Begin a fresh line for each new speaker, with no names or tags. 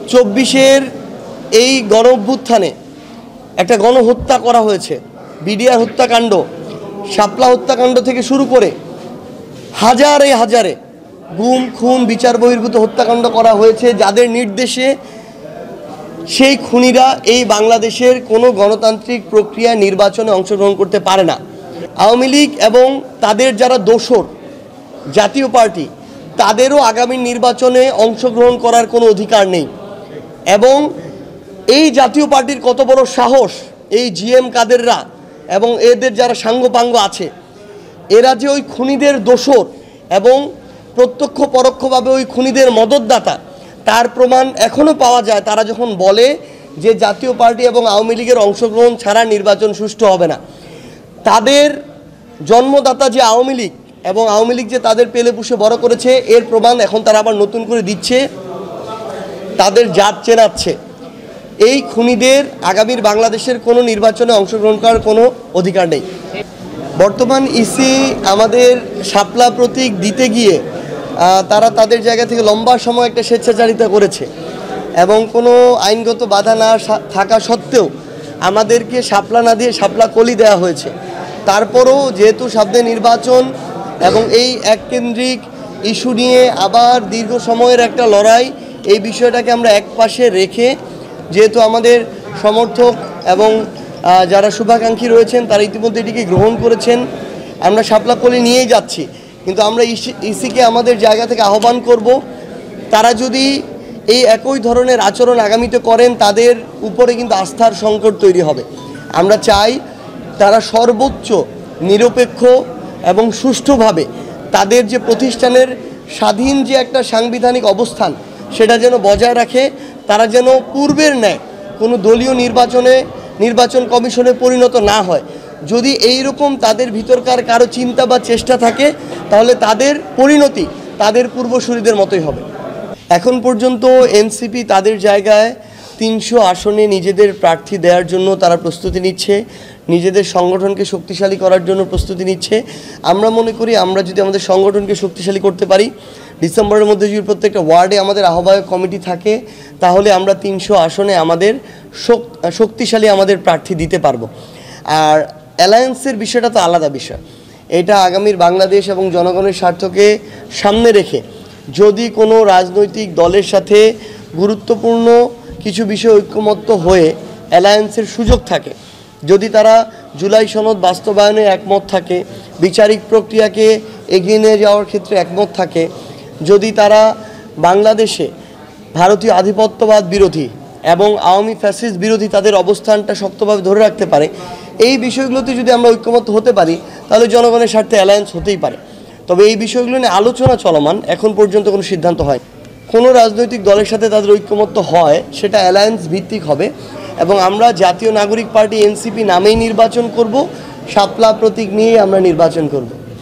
24-এর এই গণঅভ্যুত্থানে একটা গণহত্যা করা হয়েছে। বিডিআর হত্যাকাণ্ড, শাপলা হত্যাকাণ্ড থেকে শুরু করে হাজারে হাজারে গুম খুন বিচার বহির্ভূত হত্যাকাণ্ড করা হয়েছে, যাদের নির্দেশে সেই খুনিরা এই বাংলাদেশের কোনো গণতান্ত্রিক প্রক্রিয়া নির্বাচনে অংশগ্রহণ করতে পারে না। আওয়ামী লীগ এবং তাদের যারা দোসর জাতীয় পার্টি, তাদেরও আগামী নির্বাচনে অংশগ্রহণ করার কোনো অধিকার নেই। এবং এই জাতীয় পার্টির কত বড় সাহস, এই জিএম কাদেররা এবং এদের যারা সাঙ্গপাঙ্গ আছে, এরা যে ওই খুনিদের দোসর এবং প্রত্যক্ষ পরোক্ষভাবে ওই খুনিদের মদতদাতা, তার প্রমাণ এখনও পাওয়া যায়। তারা যখন বলে যে জাতীয় পার্টি এবং আওয়ামী লীগের অংশগ্রহণ ছাড়া নির্বাচন সুষ্ঠু হবে না, তাদের জন্মদাতা যে আওয়ামী লীগ এবং আওয়ামী লীগ যে তাদের পেলে পুষে বড় করেছে, এর প্রমাণ এখন তারা আবার নতুন করে দিচ্ছে, তাদের জাত চেনাচ্ছে। এই খুনিদের আগামীর বাংলাদেশের কোনো নির্বাচনে অংশগ্রহণ করার কোনো অধিকার নেই। বর্তমান ইসি আমাদের শাপলা প্রতীক দিতে গিয়ে তারা তাদের জায়গা থেকে লম্বা সময় একটা স্বেচ্ছাচারিতা করেছে এবং কোনো আইনগত বাধা না থাকা সত্ত্বেও আমাদেরকে শাপলা না দিয়ে শাপলা কলি দেওয়া হয়েছে। তারপরও যেহেতু সামনে নির্বাচন এবং এই এককেন্দ্রিক ইস্যু নিয়ে আবার দীর্ঘ সময়ের একটা লড়াই, এই বিষয়টাকে আমরা একপাশে রেখে, যেহেতু আমাদের সমর্থক এবং যারা শুভাকাঙ্ক্ষী রয়েছেন তারা ইতিমধ্যে এটিকে গ্রহণ করেছেন, আমরা শাপলা কলি নিয়েই যাচ্ছি। কিন্তু আমরা ইসিকে আমাদের জায়গা থেকে আহ্বান করব, তারা যদি এই একই ধরনের আচরণ আগামীতে করেন, তাদের উপরে কিন্তু আস্থার সংকট তৈরি হবে। আমরা চাই তারা সর্বোচ্চ নিরপেক্ষ এবং সুষ্ঠুভাবে তাদের যে প্রতিষ্ঠানের স্বাধীন যে একটা সাংবিধানিক অবস্থান, সেটা যেন বজায় রাখে। তারা যেন পূর্বের ন্যায় কোনো দলীয় নির্বাচন কমিশনে পরিণত না হয়। যদি এই রকম তাদের ভিতরকার কারো চিন্তা বা চেষ্টা থাকে, তাহলে তাদের পরিণতি তাদের পূর্বসূরীদের মতোই হবে। এখন পর্যন্ত এনসিপি তাদের জায়গায় 300 আসনে নিজেদের প্রার্থী দেওয়ার জন্য তারা প্রস্তুতি নিচ্ছে, নিজেদের সংগঠনকে শক্তিশালী করার জন্য প্রস্তুতি নিচ্ছে। আমরা মনে করি আমরা যদি আমাদের সংগঠনকে শক্তিশালী করতে পারি, ডিসেম্বরের মধ্যে যদি প্রত্যেকটা ওয়ার্ডে আমাদের আহ্বায়ক কমিটি থাকে, তাহলে আমরা 300 আসনে আমাদের শক্তিশালী আমাদের প্রার্থী দিতে পারবো। আর অ্যালায়েন্সের বিষয়টা তো আলাদা বিষয়। এটা আগামীর বাংলাদেশ এবং জনগণের স্বার্থকে সামনে রেখে যদি কোনো রাজনৈতিক দলের সাথে গুরুত্বপূর্ণ কিছু বিষয় ঐক্যমত্য হয়ে অ্যালায়েন্সের সুযোগ থাকে, যদি তারা জুলাই সনদ বাস্তবায়নে একমত থাকে, বিচারিক প্রক্রিয়াকে এগিয়ে নিয়ে যাওয়ার ক্ষেত্রে একমত থাকে, যদি তারা বাংলাদেশে ভারতীয় আধিপত্যবাদ বিরোধী এবং আওয়ামী ফ্যাসিস্ট বিরোধী তাদের অবস্থানটা শক্তভাবে ধরে রাখতে পারে, এই বিষয়গুলোতে যদি আমরা ঐক্যমত্য হতে পারি, তাহলে জনগণের স্বার্থে অ্যালায়েন্স হতেই পারে। তবে এই বিষয়গুলো নিয়ে আলোচনা চলমান, এখন পর্যন্ত কোনো সিদ্ধান্ত হয়। কোনো রাজনৈতিক দলের সাথে তাদের ঐক্যমত্য হয়, সেটা অ্যালায়েন্স ভিত্তিক হবে এবং আমরা জাতীয় নাগরিক পার্টি এনসিপি নামেই নির্বাচন করব, শাপলা প্রতীক নিয়েই আমরা নির্বাচন করব।